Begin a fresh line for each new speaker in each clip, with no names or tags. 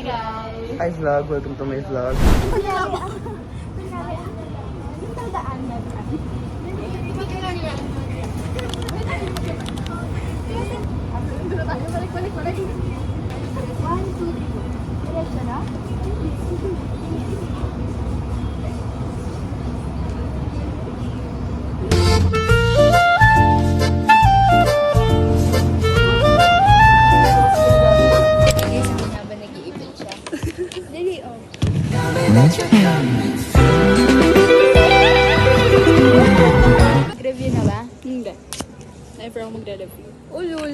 Hi vlog, welcome to my vlog.
Mag-review na ba?
Hindi. Never ako magre-review.
Ulul.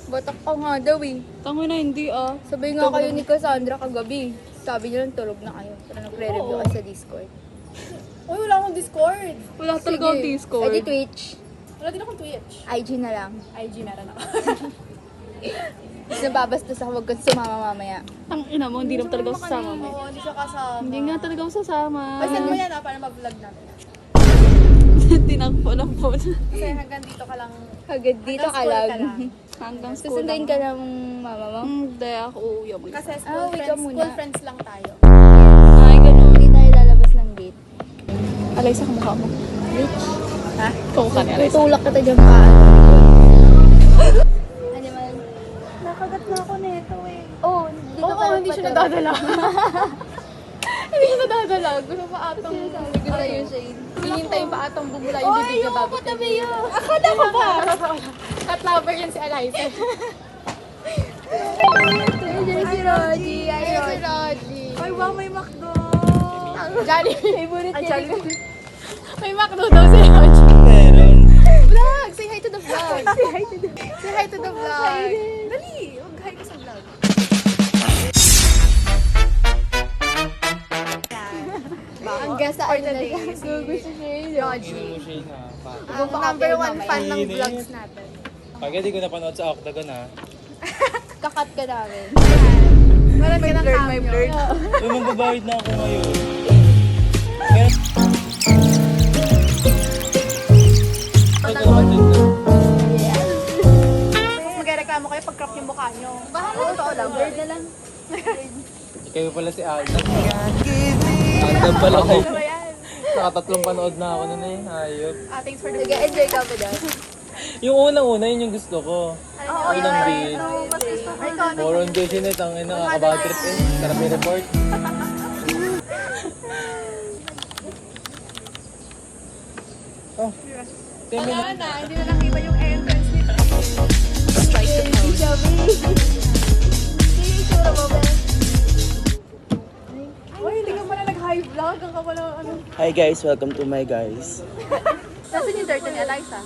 Batak ka nga daw eh.
Tango na hindi ah.
Sabay nga kayo ni Cassandra kagabi. Sabi niyo lang tulog na kayo. Pero nagre-review ka sa Discord.
Uy, wala akong Discord.
Wala talaga ang Discord.
Edi Twitch.
Wala din akong Twitch.
IG na lang.
IG meron ako.
Tapos nababastos ako, huwag kang sumama mamaya.
Ang ina mo, hindi naman talaga ako sasama mo.
Oo, hindi siya kasama.
Hindi nga talaga ako sasama.
Ay, send mo yan para ma-vlog natin.
Tinakpo ng phone.
Kasi hanggang dito ka lang.
Hagad dito ka
school
lang.
ka lang.
Hanggang school
Susunduin
lang.
ka ng mama mo.
Hindi ako uuwi ako.
Kasi
Ah,
school,
wait ka
friends,
muna.
school friends lang tayo.
Ay, ganun.
Hindi tayo lalabas ng gate.
Alay sa kamukha mo.
Bitch.
Ha? Kamukha ni Alay.
Tutulak kita dyan pa. Ano man?
Nakagat na ako nito eh.
Oh, dito
Oo,
ka
hindi siya
nagpatulak.
nadadala. Hindi siya nadadala. Gusto pa atong...
Sabi ko sa'yo, Shane.
Hinintay pa atong bumula yung bibig na bago.
Patabi yun.
Akala ko ba? Cat lover yan si Eliza.
Ayun si Roddy.
Ayun si Roddy.
Ay, wow, may McDo.
Jollibee.
Favorite
Ay,
niya.
Jollibee. May McDo daw si Roddy.
Meron.
Vlog! Say hi to the vlog. Say hi to the vlog. Dali! Mag-hi ka sa vlog.
Ang guest sa ano na
today,
siya.
si
Gugu si Shane.
Roddy. Ang number one fan ng vlogs natin.
Pag hindi ko napanood sa Octagon ha.
Kakat ka namin.
Meron ka ng cameo.
Yung magbabayad na ako ngayon.
Tapos magreklamo kayo pag crop yung mukha nyo.
Bahala totoo lang. Bird na lang.
Kayo pala si Alden. Alden pala ako.
Ano ba yan?
Nakatatlong panood na ako nun eh. Ayop.
Thanks for the
Sige, enjoy ka ba dyan?
Yung unang-una, yun yung gusto ko. Unang beat.
Mas gusto ko. Iconic.
Moron Jason eh, tangin na nakaka-bad trip eh. Sarap yung report. Oh, 10 minutes.
Wala na, hindi na nakita yung entrance nito.
Hindi siya, babe. Sige, itsura mo, babe.
Uy, hindi ka pala nag-high vlog. Ang kapala ano.
Hi guys, welcome to my guys.
Nasaan yung turtle ni Eliza?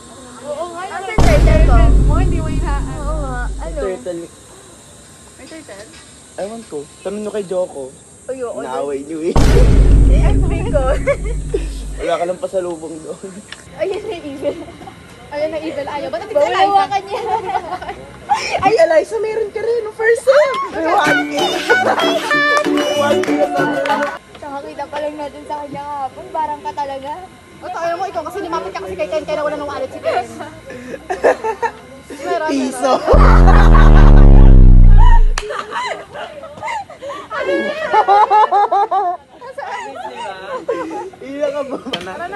Oo nga.
Ang turtle ko.
Mo, hindi mo hinaan.
Oo nga. Ano?
Turtle,
May turtle?
ewan ko. Tanong nyo kay Joko.
Ayoko.
Naaway nyo eh.
FB ko.
Wala ka lang pasalubong doon.
Ayun na yung evil.
Ayun na evil ayaw. Ba't hindi ka
Bawal
Eliza?
hawakan niya.
Ay, Eliza, meron ka rin. First time. May 1K. 1K na tayo.
Nakakita pa lang natin sa kanya kahapon. Barang ka talaga.
O, tayo mo ikaw kasi lumapit ka kasi kay Ken kaya wala nang wallet si Ken. Meron,
Piso. Iya ka ba?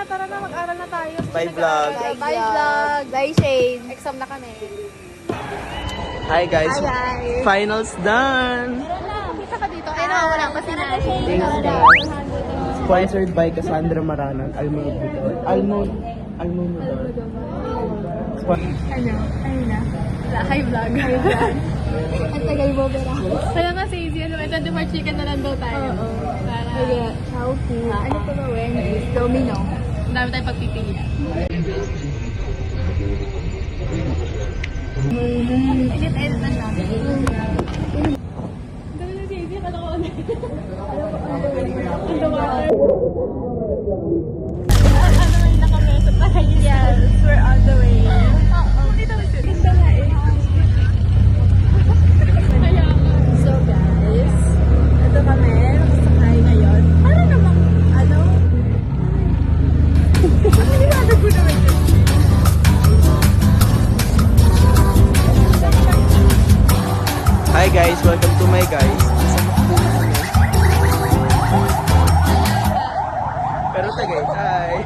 Tara na, mag-aral na tayo.
Bye vlog.
Bye, vlog. Bye, Shane.
Exam na kami.
Hi guys.
Hi, guys.
Finals done.
Kita ka dito. Ay, wala pa si Nay.
Thanks guys. Sponsored by Cassandra Maranag. Almond.
Ano na?
Hi, vlog.
Ang tagal mo, Vera.
Kaya nga si Izzy, ano, ito more chicken na lang daw tayo. Para,
Sige, Chowky. Ano pa ba, Wendy's? Domino.
ang dami tayong pagpipilian.
Edit na lang.
Dali na si Izzy, kala ko ano.
Yes, we're on the way. So guys, ito kami, nakasakay ngayon. Para namang, ano? Ano liwanag ko naman yun?
Hi guys, welcome to my guys. Tagay. Hi.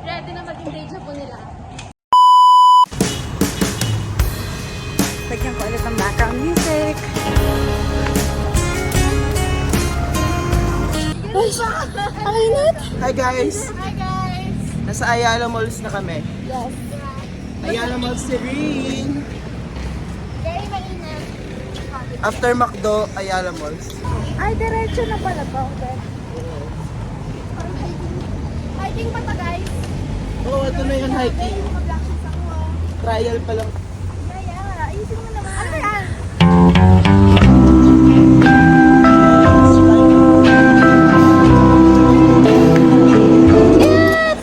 Ready na maging deja po nila.
Lagyan ko ulit ng background music. Ay, init!
Hi guys.
Hi guys!
Nasa Ayala Malls na kami.
Yes.
Ayala Malls si Rin.
Very mainit.
After McDo, Ayala Malls.
Ay, diretso na pala to.
Hiking pa to guys.
Oo, ito na yung hiking.
Mag-black shoes ako.
Trial pa lang.
Kaya, ayusin mo naman. Ano yan?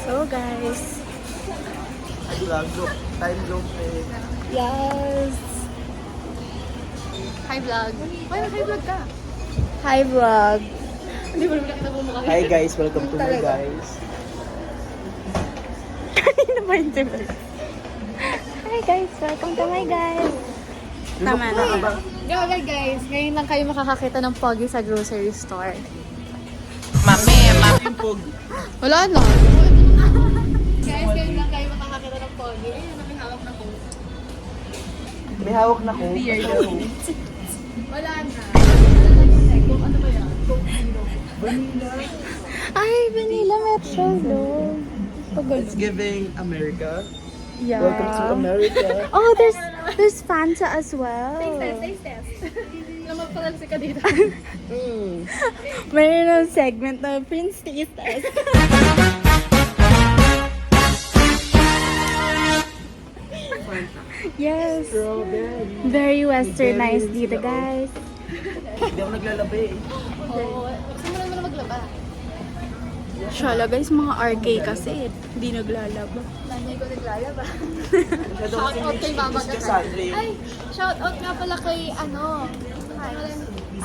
So, guys.
Vlog, time zone eh.
Yes.
Hi vlog. Why hi vlog ka?
Hi, vlog.
Hindi mo naman nakita mo mukha.
Hi guys, welcome to my guys.
Kanina ba yung timber? Hi, guys. Welcome to my guys. Tama na.
Grabe guys, ngayon lang kayo makakakita ng pogi sa grocery store.
Impog.
Wala na. Guys, ngayon lang kayo makakakita ng pogi. Ayun, may hawak na ko.
May hawak na ko.
Wala na. Ano ba yan?
Ay, vanilla metro, no?
It's giving America.
Yeah.
Welcome to America.
Oh, there's Fanta as well.
Taste test. Naman pala ka dito.
Mm.
Mayroon ng segment na Prince Taste Test. Yes.
Strawberry.
Very westernized dito, guys.
Hindi ako naglalaba eh.
Oo. Simulan mo na maglaba.
Shala, guys, mga RK kasi. Hindi naglalaba.
Nanay ko naglalaba.
Masyado
Shout
kasi
out kay Mama
Miss
Gatan.
Cassandra.
Ay, shout out nga pala kay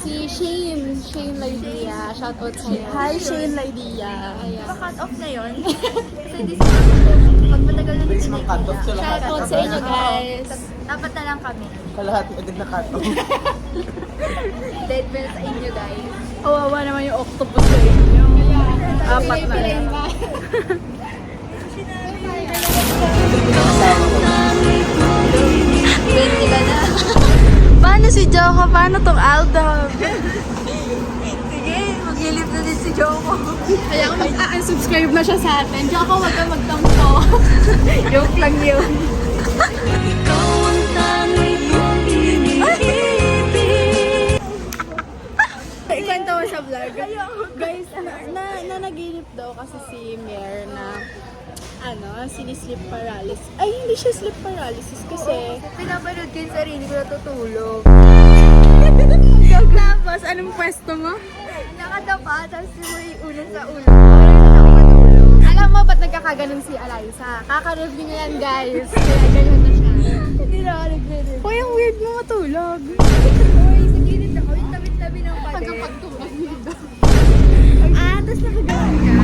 si Shane Lydia. Shout out sa'yo.
Hi, Shane Lydia.
Ayan.
Pa-cut off na yun.
Kasi this pag matagal na
Bilis mang cut off sa lahat.
Shout out sa inyo guys.
Dapat na lang kami.
Kalahati agad na cut off.
Dead bell sa inyo guys.
Kawawa naman yung octopus sa inyo. Apat na
Pilay
lang.
ba?
Paano si Joko? Paano tong Aldo? Sige, magilip na din si Joko.
Kaya kung mag-unsubscribe na siya sa atin, diyan ako wag kang magtampo.
Joke lang yun. Ikwento mo sa vlog. Guys, nanaginip daw kasi si Mer na sini-sleep paralysis. Ay, hindi siya sleep paralysis kasi
Pinapanood ko yung sarili ko natutulog.
tapos, anong pwesto mo?
Nakadapa, tapos may ulan sa ulo. Parang ako matulog.
Alam mo ba't nagkakaganon si Eliza? Kaka-review niya yan guys. Kaya ganyan na siya.
Hindi na ako nag-review.
Hoy, ang weird mo matulog.
Uy, sa gilid ako, yung tabi-tabi ng pader.
Hanggang pagtulog dito.
Tapos nakagawa ka.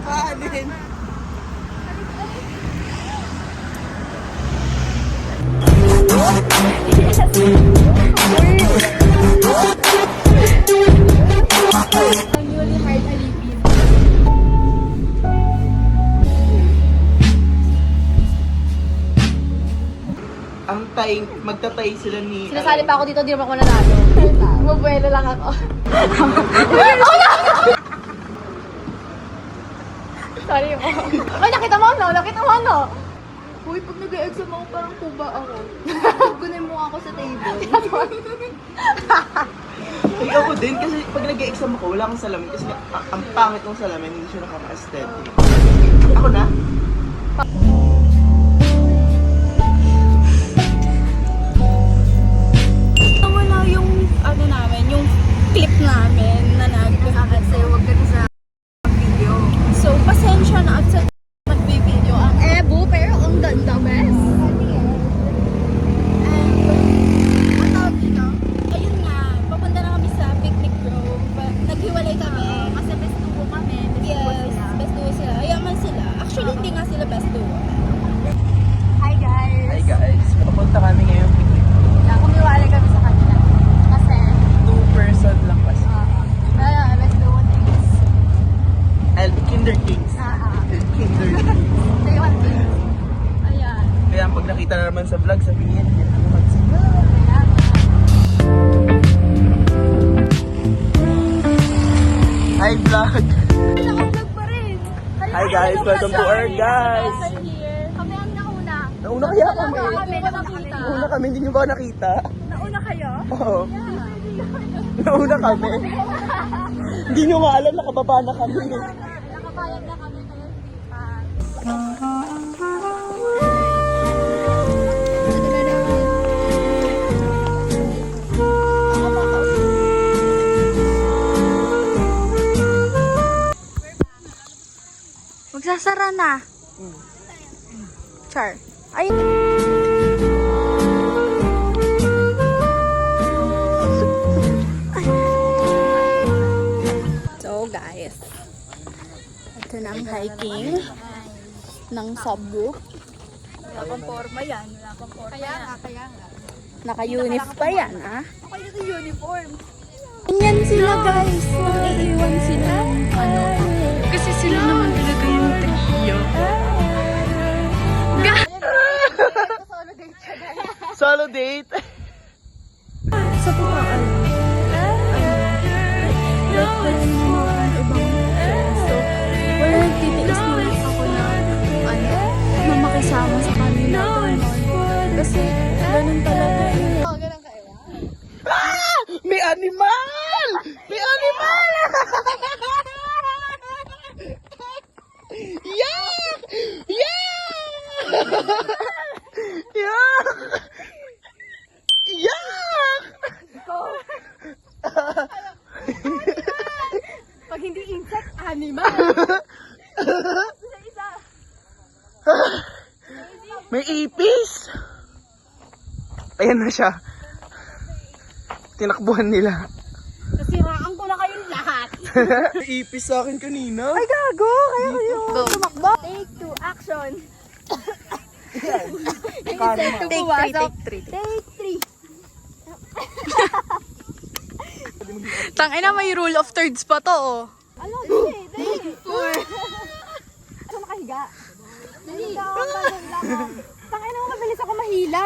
Paano din?
Ang newly hired alipin.
Ang tay, magtatay sila ni...
Sinasali pa ako dito, di naman ako nanalo. Mabuelo lang ako. Sorry mo. Ay, nakita mo no? Nakita mo no?
Uy, pag nag-exam ako, parang kuba ako. Gunin mo ako sa table.
Ay, ako din, kasi pag nag-exam ako, wala akong salamin. Kasi ang pangit ng salamin, hindi siya nakaka-aesthetic. Ako na?
Wala yung, namin, yung clip namin na
Kasi huwag ka na sa video.
So, pasensya na at sa
Mag-video ang Ebo, pero ang ganda, bes.
ang tawag dito, ayun nga, papunta na kami sa picnic grove. Naghiwalay kami.
Kasi best duo kami.
Yes, best duo sila. Ayaman sila. Actually, hindi nga sila best duo.
Welcome to our guys.
Kami ang nauna.
Nauna kaya kami.
Kami nakakita.
Nauna kami, hindi nyo ba nakita?
Nauna kayo?
Oo. Nauna kami. Hindi nyo nga alam, nakababa na kami.
Nakabayad na kami kayo.
Magsasara na. Char. Ay. So guys, ito na ang hiking ng Cebu.
Wala pang forma yan. Wala pang forma yan.
Kaya nga.
Naka-unif pa yan, ah.
Ako yung uniform.
Ganyan sila guys. Naiiwan sila. Ano? Kasi sila naman talaga yung trio.
Solo date.
Sa pumaan. So, wala nagtitiis naman ako na na makisama sa kanila. Kasi, ganun talaga yun.
Oh, ganun kayo.
May animal! May animal! Yak! Yak! Yak! Yak!
Pag hindi insect, animal.
May ipis! Ayan na siya. Tinakbuhan nila.
Nasiraan ko na kayong lahat.
May ipis sa akin kanina.
Ay, gago! Kaya kayo tumakbo.
Take 2, action.
Take 3.
Take 3.
Tangina, may rule of thirds pa to, oh.
Ano? Dali. 4. Ano makahiga? Dali. Tangina mo, mabilis ako mahila.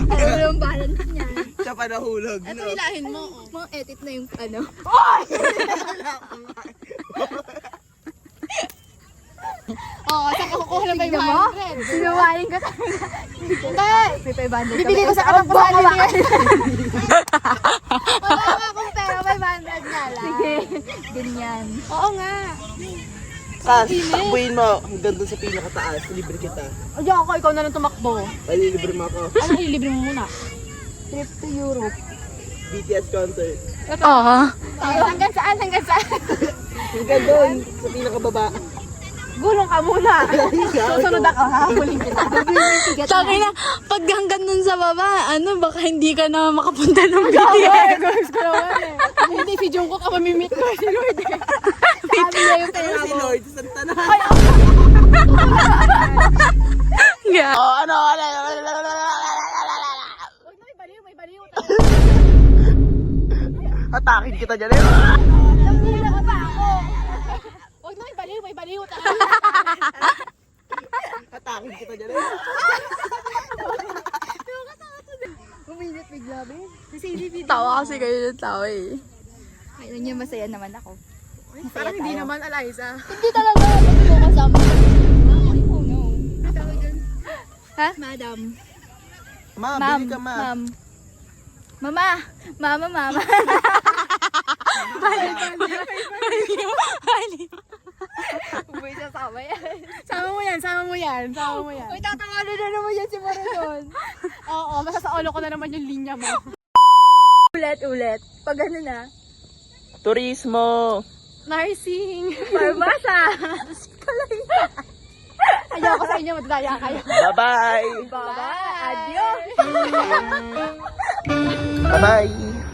Ano yung balance niya?
Siya pa nahulog.
Ito hilahin mo.
Mga edit na yung ano.
Oo, saan ka kukuha ng 500?
Sinuwaling ka talaga. May 500
Bibili ko sa katangkusan ni Mary. Wala nga akong pera, 500 nga lang.
Sige, ganyan.
Oo nga.
Kas, takbuhin mo. Hanggang dun sa pinakataas. Libre kita.
O diyan ako, ikaw na lang tumakbo.
Ay, libre mo ako.
Ano ililibre mo muna?
Trip to Europe.
BTS concert.
Oo.
Hanggang saan? Hanggang saan?
Hanggang dun, sa pinakababa.
Gulong ka muna. Susunod ako, habulin kita.
Tangina, pag hanggang nun sa baba, baka hindi ka na makapunta ng BTS.
Hindi, si Jungkook ka mamimit ko. Si Lord eh. Sabi niya yung pera
Si
mo.
Lord, sa Santana.
Yeah.
Oh, ano?
Huwag na, may baliw.
Atakin kita dyan.
Nagpila ko pa ako. Huwag na, may baliw.
Atakin kita dyan.
Uminit bigla, be.
Tawa kasi kayo ng tawa eh.
Ayun niya, masaya naman ako. Masaya
Parang hindi
tayo.
naman, Eliza.
Hindi talaga. Pag ikaw kasama. Oh no. Ha? Madam.
Ma,
Ma'am.
bili ka, ma.
Ma'am. Mama. Mama. Uy, sasama yan.
Sama mo yan.
Uy, tatangalo na naman yan si Maradon.
Oo, basta sa ulo ko na naman yung linya mo.
Ulit. Pag ano na.
Turismo.
Nursing.
Parmasa.
Ayaw ko sa inyo, madadaya kayo.
Bye-bye.
Bye-bye. Adios.
Bye-bye.